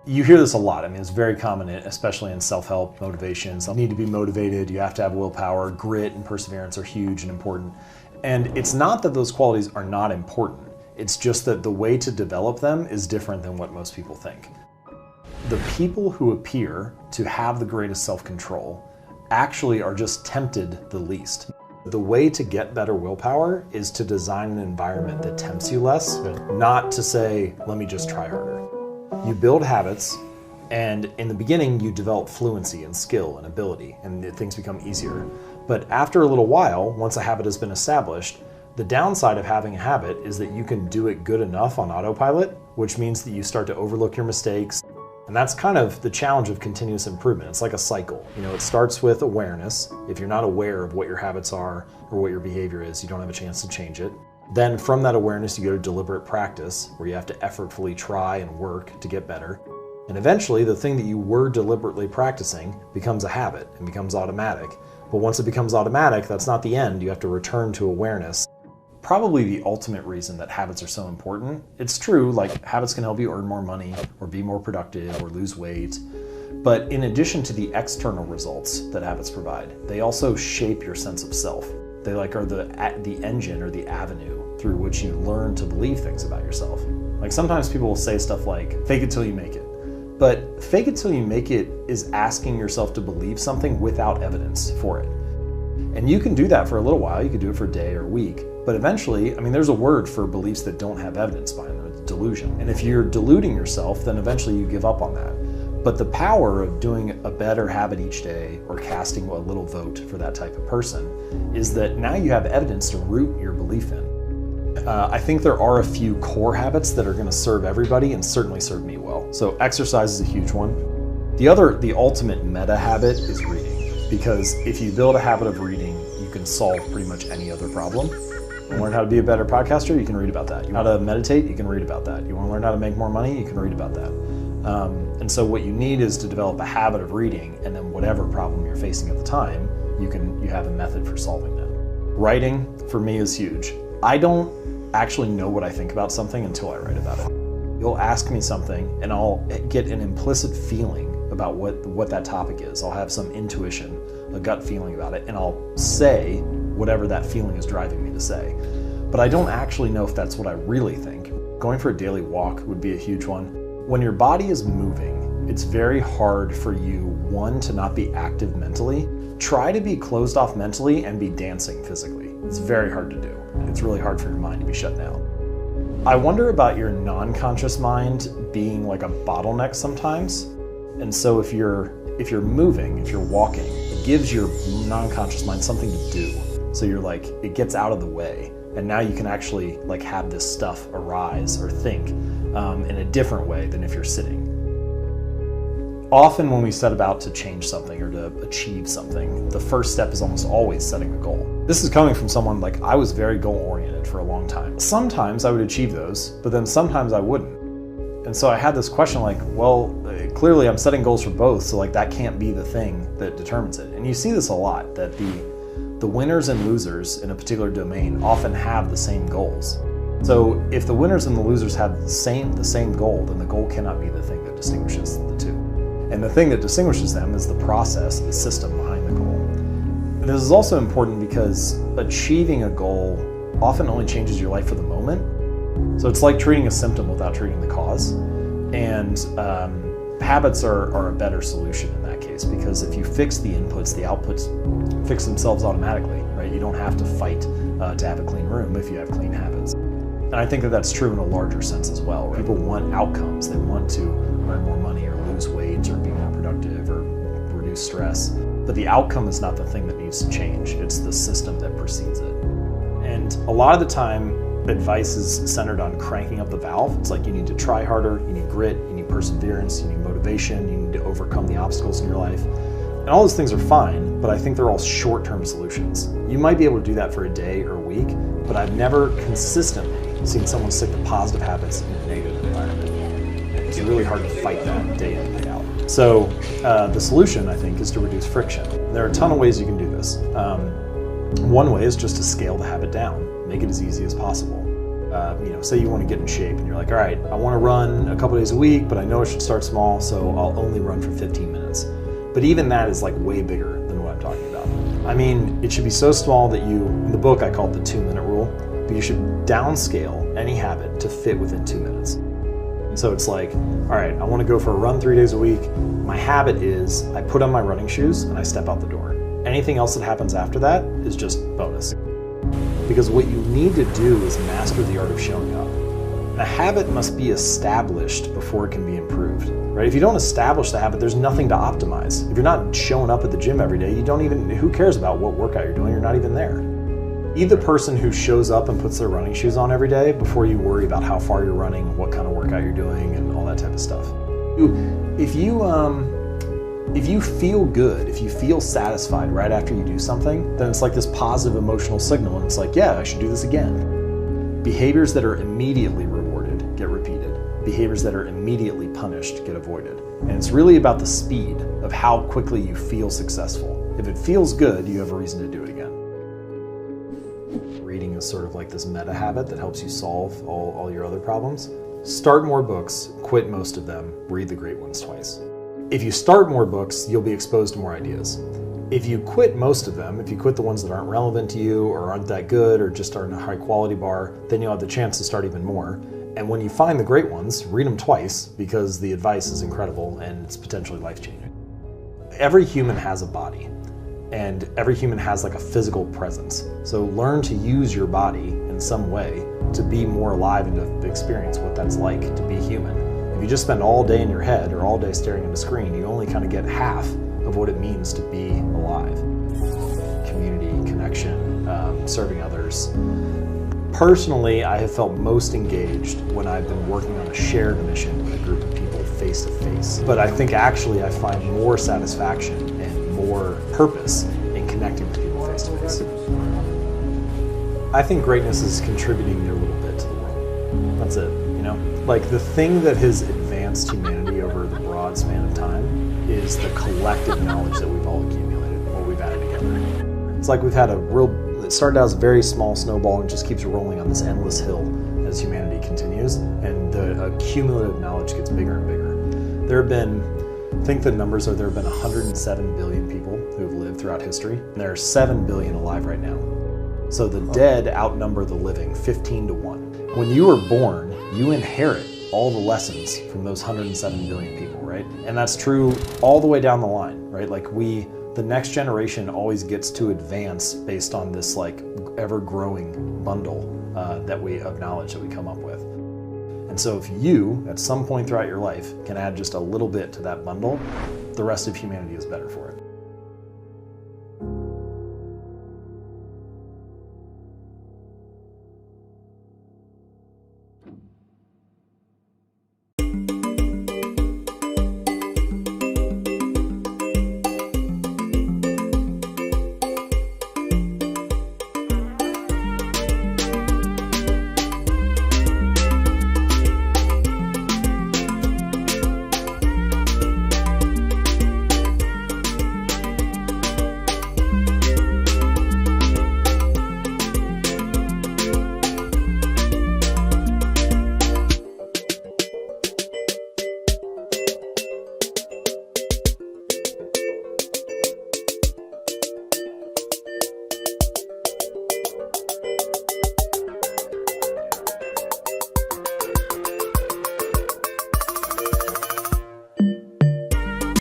You hear this a lot. I mean, it's very common, especially in self-help motivations. You need to be motivated, you have to have willpower, grit and perseverance are huge and important. And it's not that those qualities are not important. It's just that the way to develop them is different than what most people think. The people who appear to have the greatest self-control actually are just tempted the least. The way to get better willpower is to design an environment that tempts you less, not to say, let me just try harder. You build habits, and in the beginning you develop fluency and skill and ability, and things become easier. But after a little while, once a habit has been established, the downside of having a habit is that you can do it good enough on autopilot, which means that you start to overlook your mistakes. And that's kind of the challenge of continuous improvement. It's like a cycle. You know, it starts with awareness. If you're not aware of what your habits are or what your behavior is, you don't have a chance to change it. Then from that awareness, you go to deliberate practice, where you have to effortfully try and work to get better. And eventually, the thing that you were deliberately practicing becomes a habit and becomes automatic. But once it becomes automatic, that's not the end. You have to return to awareness. Probably the ultimate reason that habits are so important. It's true, like habits can help you earn more money or be more productive or lose weight. But in addition to the external results that habits provide, they also shape your sense of self. They are the engine or the avenue through which you learn to believe things about yourself. Like sometimes people will say stuff like, fake it till you make it. But fake it till you make it is asking yourself to believe something without evidence for it. And you can do that for a little while. You can do it for a day or a week. But eventually, I mean, there's a word for beliefs that don't have evidence behind them. It's delusion. And if you're deluding yourself, then eventually you give up on that. But the power of doing a better habit each day or casting a little vote for that type of person is that now you have evidence to root your belief in. I think there are a few core habits that are going to serve everybody and certainly serve me well. So exercise is a huge one. The ultimate meta habit is reading, because if you build a habit of reading, you can solve pretty much any other problem. You want to learn how to be a better podcaster? You can read about that. You want to meditate? You can read about that. You want to learn how to make more money? You can read about that. And so what you need is to develop a habit of reading, and then whatever problem you're facing at the time, you have a method for solving that. Writing, for me, is huge. I don't actually know what I think about something until I write about it. You'll ask me something, and I'll get an implicit feeling about what that topic is. I'll have some intuition, a gut feeling about it, and I'll say whatever that feeling is driving me to say. But I don't actually know if that's what I really think. Going for a daily walk would be a huge one. When your body is moving, it's very hard for you, one, to not be active mentally. Try to be closed off mentally and be dancing physically. It's very hard to do. It's really hard for your mind to be shut down. I wonder about your non-conscious mind being like a bottleneck sometimes. And so if you're moving, if you're walking, it gives your non-conscious mind something to do. So you're like, it gets out of the way. And now you can actually like have this stuff arise or think in a different way than if you're sitting. Often when we set about to change something or to achieve something, the first step is almost always setting a goal. This is coming from someone like I was very goal-oriented for a long time. Sometimes I would achieve those, but then sometimes I wouldn't. And so I had this question like, well, clearly I'm setting goals for both, so like that can't be the thing that determines it. And you see this a lot, that the winners and losers in a particular domain often have the same goals. So if the winners and the losers have the same goal, then the goal cannot be the thing that distinguishes the two. And the thing that distinguishes them is the process, the system behind the goal. And this is also important because achieving a goal often only changes your life for the moment. So it's like treating a symptom without treating the cause. And habits are a better solution in that case, because if you fix the inputs, the outputs fix themselves automatically, right? You don't have to fight to have a clean room if you have clean habits. And I think that that's true in a larger sense as well. People want outcomes. They want to earn more money or lose weight or be more productive or reduce stress. But the outcome is not the thing that needs to change. It's the system that precedes it. And a lot of the time, advice is centered on cranking up the valve. It's like you need to try harder, you need grit, you need perseverance, you need motivation, you need to overcome the obstacles in your life. And all those things are fine, but I think they're all short-term solutions. You might be able to do that for a day or a week, but I've never consistently seen someone stick to positive habits in a negative environment. It's really hard to fight that day in, day out. So the solution, I think, is to reduce friction. There are a ton of ways you can do this. One way is just to scale the habit down, make it as easy as possible. say you want to get in shape and you're like, all right, I want to run a couple days a week, but I know I should start small, so I'll only run for 15 minutes. But even that is like way bigger than what I'm talking about. I mean, it should be so small that in the book I call it the 2-minute rule, but you should downscale any habit to fit within 2 minutes. So it's like, all right, I want to go for a run 3 days a week. My habit is I put on my running shoes and I step out the door. Anything else that happens after that is just bonus. Because what you need to do is master the art of showing up. A habit must be established before it can be improved, right? If you don't establish the habit, there's nothing to optimize. If you're not showing up at the gym every day, who cares about what workout you're doing? You're not even there. Be the person who shows up and puts their running shoes on every day before you worry about how far you're running, what kind of workout you're doing, and all that type of stuff. If you feel good, if you feel satisfied right after you do something, then it's like this positive emotional signal, and it's like, yeah, I should do this again. Behaviors that are immediately rewarded get repeated. Behaviors that are immediately punished get avoided. And it's really about the speed of how quickly you feel successful. If it feels good, you have a reason to do it again. Reading is sort of like this meta habit that helps you solve all your other problems. Start more books, quit most of them, read the great ones twice. If you start more books, you'll be exposed to more ideas. If you quit most of them, if you quit the ones that aren't relevant to you or aren't that good or just aren't a high quality bar, then you'll have the chance to start even more. And when you find the great ones, read them twice because the advice is incredible and it's potentially life-changing. Every human has a body and every human has like a physical presence. So learn to use your body in some way to be more alive and to experience what that's like to be human. If you just spend all day in your head or all day staring at a screen, you only kind of get half of what it means to be alive. Community, connection, serving others. Personally, I have felt most engaged when I've been working on a shared mission with a group of people face to face. But I think actually I find more satisfaction and more purpose in connecting with people face to face. I think greatness is contributing your little bit to the world. That's it. Like the thing that has advanced humanity over the broad span of time is the collective knowledge that we've all accumulated, what we've added together. It's like we've had it started out as a very small snowball and just keeps rolling on this endless hill as humanity continues, and the cumulative knowledge gets bigger and bigger. There have been 107 billion people who have lived throughout history, and there are 7 billion alive right now. So the dead outnumber the living 15 to 1. When you are born, you inherit all the lessons from those 107 billion people, right? And that's true all the way down the line, right? Like the next generation always gets to advance based on this like ever-growing bundle of knowledge that we come up with. And so if you, at some point throughout your life, can add just a little bit to that bundle, the rest of humanity is better for it.